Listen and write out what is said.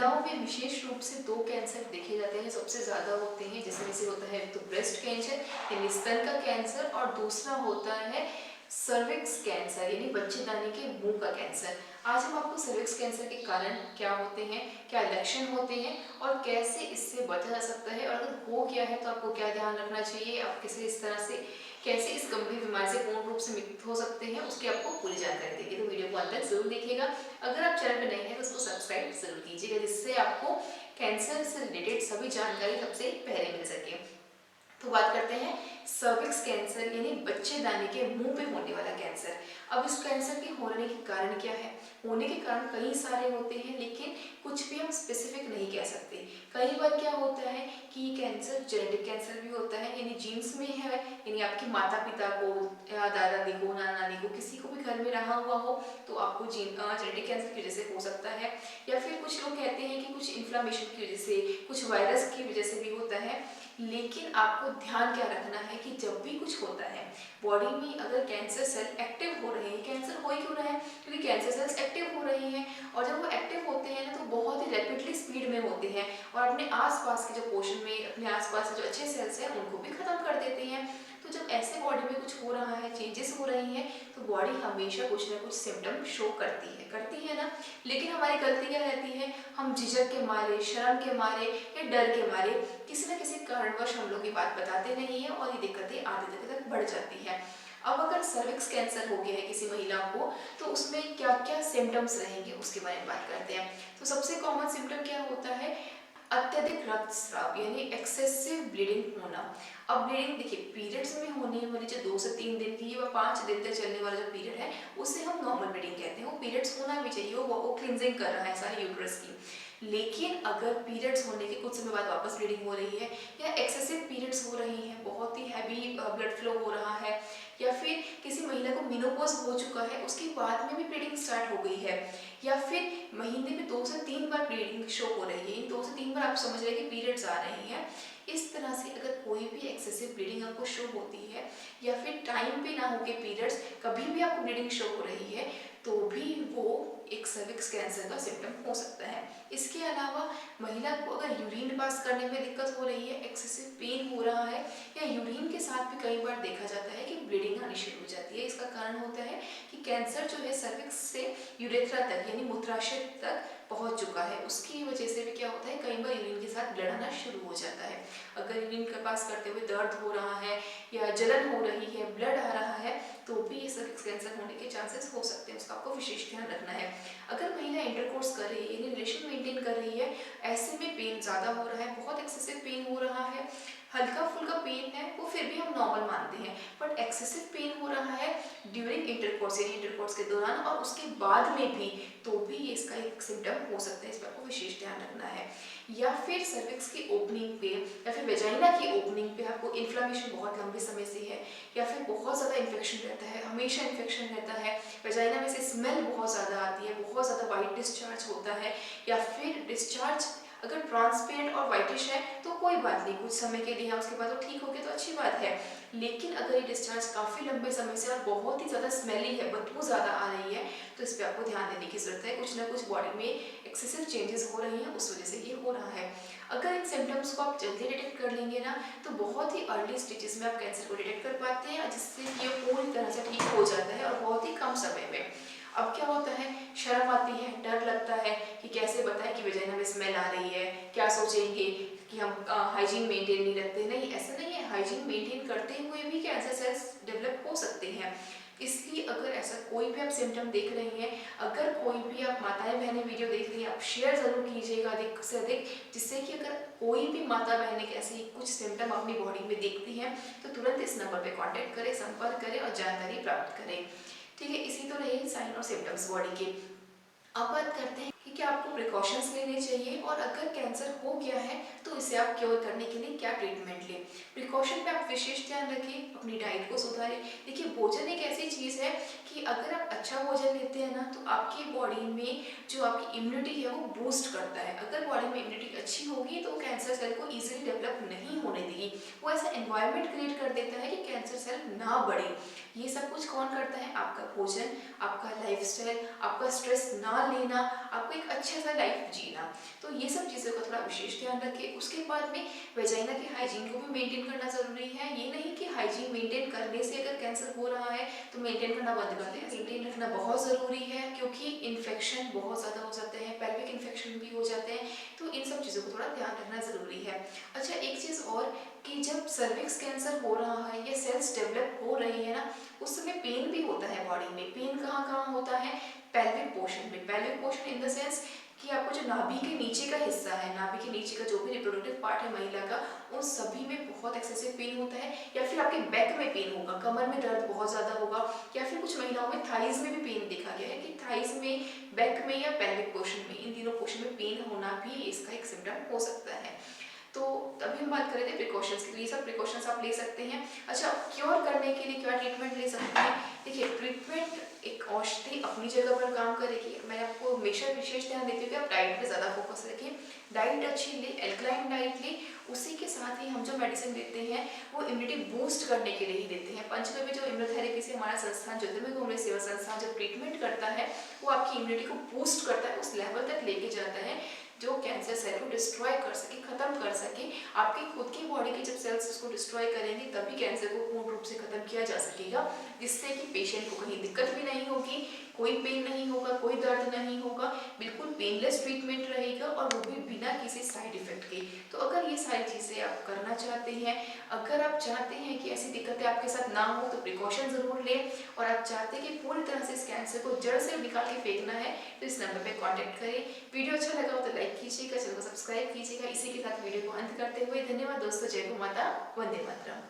महिलाओं में विशेष रूप से दो कैंसर देखे जाते हैं, सबसे ज़्यादा होते हैं, जिसमें से होता है तो ब्रेस्ट कैंसर यानी स्तन का कैंसर, और दूसरा होता है सर्विक्स कैंसर यानी बच्चेदानी के मुंह का कैंसर। आज हम आपको सर्विक्स कैंसर के कारण क्या होते हैं, क्या लक्षण होते हैं और कैसे इससे बचा जा सकता है, और अगर हो गया है तो आपको क्या ध्यान रखना चाहिए, आप किसी इस तरह से कैसे इस गंभीर बीमारी से पूर्ण रूप से मुक्त हो सकते हैं, उसकी आपको पूरी जानकारी देंगे। तो वीडियो को अंत तक जरूर देखिएगा। अगर आप चैनल पर नए हैं तो उसको सब्सक्राइब जरूर कीजिएगा, जिससे आपको कैंसर से रिलेटेड सभी जानकारी सबसे पहले मिल सके। तो बात करते हैं सर्विक्स कैंसर यानी बच्चेदानी के मुंह पे होने वाला कैंसर। अब इस कैंसर के होने के कारण क्या है? होने के कारण कई सारे होते हैं, लेकिन कुछ भी हम स्पेसिफिक नहीं कह सकते। कई बार क्या होता है कि कैंसर जेनेटिक कैंसर भी होता है, यानी जीन्स में है, यानी आपके माता पिता को या दादा दादी को, नाना नानी को, किसी को भी घर में रहा हुआ हो तो आपको जेनेटिक कैंसर की वजह से हो सकता है। या फिर कुछ लोग कहते हैं कि कुछ इन्फ्लामेशन की वजह से, कुछ वायरस की वजह से भी होता है। लेकिन आपको ध्यान क्या रखना है कि जब भी कुछ होता है बॉडी में, अगर कैंसर सेल एक्टिव हो रहे हैं, कैंसर हो ही क्यों रहा है क्योंकि कैंसर सेल्स एक्टिव हो रहे हैं, और जब वो एक्टिव होते हैं ना तो बहुत ही रैपिडली स्पीड में होते हैं और अपने आसपास के जो पोर्शन में, अपने आसपास के जो अच्छे सेल्स हैं उनको भी खत्म कर देते हैं। तो जब ऐसे बॉडी में कुछ हो रहा है, चेंजेस हो रही हैं, तो बॉडी हमेशा कुछ ना कुछ सिम्टम शो करती है ना। लेकिन हमारी गलती क्या रहती है, हम झिझक के मारे, शर्म के मारे या डर के मारे किसी न किसी कारणवश हम लोग ये बात बताते नहीं है और ये दिक्कतें आगे तक बढ़ जाती है। अब अगर सर्विक्स कैंसर हो गया है किसी महिला को, तो उसमें क्या क्या सिम्टम्स रहेंगे उसके बारे में बात करते हैं। तो सबसे कॉमन सिम्टम क्या होता है, अत्यधिक रक्तस्राव यानी एक्सेसिव ब्लीडिंग होना। अब ब्लीडिंग देखिए, पीरियड्स में होने वाली जो 2 से 3 दिन की व 5 दिन तक चलने वाला जो पीरियड है उसे हम नॉर्मल ब्लीडिंग कहते हैं। वो पीरियड्स होना भी चाहिए, वो क्लींजिंग कर रहा है सारे यूट्रस की। लेकिन अगर पीरियड्स होने के कुछ समय बाद वापस ब्लीडिंग हो रही है, या एक्सेसिव पीरियड्स हो रही हैं, बहुत ही हैवी ब्लड फ्लो हो रहा है, या फिर किसी महिला को मेनोपॉज हो चुका है, उसके बाद में भी ब्लीडिंग स्टार्ट हो गई है, या फिर महीने में 2 से 3 बार ब्लीडिंग शो हो रही है, 2 से 3 बार आप समझ रहे हैं कि पीरियड्स आ रही हैं, इस तरह से अगर कोई भी एक्सेसिव ब्लीडिंग आपको शो होती है, या फिर टाइम पे ना होके पीरियड्स कभी भी आपको ब्लीडिंग शो हो रही है, तो भी वो एक सर्विक्स कैंसर का सिम्टम हो सकता है। इसके अलावा महिला को अगर यूरिन पास करने में दिक्कत हो रही है, एक्सेसिव पेन हो रहा है, या यूरिन के साथ भी कई बार देखा जाता है कि ब्लीडिंग आनी शुरू हो जाती है, इसका कारण होता है कि कैंसर जो है सर्विक्स से यूरेथ्रा तक यानी मूत्राशय तक पहुंच चुका है। उसकी वजह से भी क्या होता है, कई बार यूरिन के साथ ब्लड आना शुरू हो जाता है। अगर यूरिन के पास करते हुए दर्द हो रहा है या जलन हो रही है, ब्लड आ रहा है, तो भी ये सर्विक्स कैंसर होने के चांसेस हो सकते हैं, उसका आपको विशेष ध्यान रखना है। अगर महिला इंटरकोर्स कर रही है यानी रिलेशन मेंटेन कर रही है, ऐसे में पेन ज़्यादा हो रहा है, बहुत एक्सेसिव पेन हो रहा है, हल्का फुल्का पेन है वो फिर भी हम नॉर्मल मानते हैं, बट एक्सेसिव पेन हो रहा है ड्यूरिंग इंटरकोर्स यानी इंटरकोर्स के दौरान और उसके बाद में भी, तो भी इसका एक सिम्टम हो सकता है, इस पर आपको विशेष ध्यान रखना है। या फिर सर्विक्स की ओपनिंग पे या फिर वेजाइना की ओपनिंग पे आपको इन्फ्लामेशन बहुत लंबे समय से है, या फिर बहुत ज़्यादा इन्फेक्शन रहता है, हमेशा इन्फेक्शन रहता है, वेजाइना में से स्मेल बहुत ज़्यादा आती है, बहुत ज़्यादा वाइट डिस्चार्ज होता है, या फिर डिस्चार्ज अगर ट्रांसपेरेंट और वाइटिश है तो कोई बात नहीं, कुछ समय के लिए है, उसके बाद वो ठीक हो गया तो अच्छी बात है। लेकिन अगर ये डिस्चार्ज काफ़ी लंबे समय से और बहुत ही ज़्यादा स्मेली है, बदबू ज़्यादा आ रही है, तो इस पर आपको ध्यान देने की ज़रूरत है। कुछ ना कुछ बॉडी में एक्सेसिव चेंजेस हो रही हैं, उस वजह से ये हो रहा है। अगर इन सिम्टम्स को आप जल्दी डिटेक्ट कर लेंगे ना, तो बहुत ही अर्ली स्टेजेस में आप कैंसर को डिटेक्ट कर पाते हैं, जिससे कि ये पूरी तरह से ठीक हो जाता है और बहुत ही कम समय में। अब क्या होता है, शर्म आती है, डर लगता है कि कैसे बताएं कि वेजाइना में स्मेल आ रही है, क्या सोचेंगे कि हम हाइजीन मेंटेन नहीं रखते। नहीं, ऐसा नहीं है, हाइजीन मेंटेन करते हुए भी कैंसर सेल्स डेवलप हो सकते हैं। इसलिए अगर ऐसा कोई भी आप सिम्टम देख रही हैं, अगर कोई भी आप माताएं बहनें वीडियो देख रही हैं, आप शेयर ज़रूर कीजिएगा अधिक से अधिक, जिससे कि अगर कोई भी माता बहनें ऐसे कुछ सिम्टम अपनी बॉडी में देखती हैं तो तुरंत इस नंबर पर कॉन्टैक्ट करें, संपर्क करें और जानकारी प्राप्त करें। ठीक है, इसी तो रहे साइन और सिम्टम्स बॉडी के। अब बात करते हैं कि क्या आपको प्रिकॉशंस लेने चाहिए, और अगर कैंसर हो गया है तो इसे आप क्योर करने के लिए क्या ट्रीटमेंट लें। प्रिकॉशन पे आप विशेष ध्यान रखें, अपनी डाइट को सुधारें। देखिए, भोजन एक ऐसी चीज़ है कि अगर आप अच्छा भोजन लेते हैं ना, तो आपकी बॉडी में जो आपकी इम्यूनिटी है वो बूस्ट करता है। अगर बॉडी में इम्यूनिटी अच्छी होगी तो कैंसर सेल को इजीली डेवलप नहीं होने देगी। वो ऐसा एनवायरनमेंट क्रिएट कर देता है कि कैंसर सेल ना बढ़े। ये सब कुछ कौन करता है? आपका भोजन, आपका लाइफस्टाइल, आपका स्ट्रेस ना लेना, आपको एक अच्छा सा लाइफ जीना। तो ये सब चीज़ों का थोड़ा विशेष ध्यान रखें। उसके बाद में वेजाइना की हाइजीन को भी मेंटेन करना ज़रूरी है। ये नहीं कि हाइजीन मेंटेन करने से अगर कैंसर हो रहा है तो मेंटेन करना बंद कर दें। मेंटेन रखना बहुत ज़रूरी है क्योंकि इन्फेक्शन बहुत ज़्यादा हो जाते हैं, पेल्विक इन्फेक्शन भी हो जाते हैं, तो इन सब चीज़ों को थोड़ा ध्यान रखना ज़रूरी है। अच्छा, एक चीज़ और कि जब सर्विक्स कैंसर हो रहा है या सेल्स डेवलप हो रही है ना, उस समय पेन भी होता है बॉडी में। पेन कहाँ कहाँ होता है? पेल्विक पोर्शन में। Pelvic portion in the sense कि आपको जो नाभि के नीचे का हिस्सा है, नाभि के नीचे का जो भी रिप्रोडक्टिव पार्ट है महिला का, उन सभी में बहुत एक्सेसिव पेन होता है। या फिर आपके बैक में पेन होगा, कमर में दर्द बहुत ज़्यादा होगा, या फिर कुछ महिलाओं में थाइज में भी पेन देखा गया है कि थाइज में, बैक में या पेल्विक पोर्शन में, इन तीनों पोर्शन में पेन होना भी इसका एक सिम्टम हो सकता है। तो अभी हम बात कर रहे थे प्रिकॉशंस की, तो ये सब प्रिकॉशंस आप ले सकते हैं। अच्छा, क्योर करने के लिए क्या ट्रीटमेंट ले सकते हैं? देखिए, ट्रीटमेंट एक औषधि अपनी जगह पर काम करेगी। मैं आपको हमेशा विशेष ध्यान देती हूँ कि आप डाइट पे ज़्यादा फोकस रखें। डाइट अच्छी ले, एल्कलाइन डाइट ले, उसी के साथ ही हम जो मेडिसिन देते हैं वो इम्यूनिटी बूस्ट करने के लिए ही देते हैं। पंचगव्य जो इम्यूनोथेरेपी से हमारा संस्थान ज्योतिर्मय कुमरे सेवा संस्थान जो ट्रीटमेंट करता है वो आपकी इम्यूनिटी को बूस्ट करता है, उस लेवल तक लेके जाता है जो कैंसर सेल को डिस्ट्रॉय कर सके, खत्म कर सके। आपकी खुद की बॉडी के जब सेल्स उसको डिस्ट्रॉय करेंगे तभी कैंसर को पूर्ण रूप से खत्म किया जा सकेगा, जिससे कि पेशेंट को कहीं दिक्कत भी नहीं होगी, कोई पेन नहीं होगा, कोई दर्द नहीं होगा, बिल्कुल पेनलेस ट्रीटमेंट रहेगा और वो भी बिना किसी साइड इफेक्ट के। तो अगर ये सारी चीज़ें आप करना चाहते हैं, अगर आप चाहते हैं कि ऐसी दिक्कतें आपके साथ ना हो तो प्रिकॉशन ज़रूर लें, और आप चाहते हैं कि पूरी तरह से इस कैंसर को जड़ से निकाल के फेंकना है तो इस नंबर पर कॉन्टैक्ट करें। वीडियो अच्छा लगा हो तो लाइक कीजिएगा, चैनल को सब्सक्राइब कीजिएगा। इसी के साथ वीडियो को अंत करते हुए धन्यवाद दोस्तों। जय गौ माता, वंदे मातरम।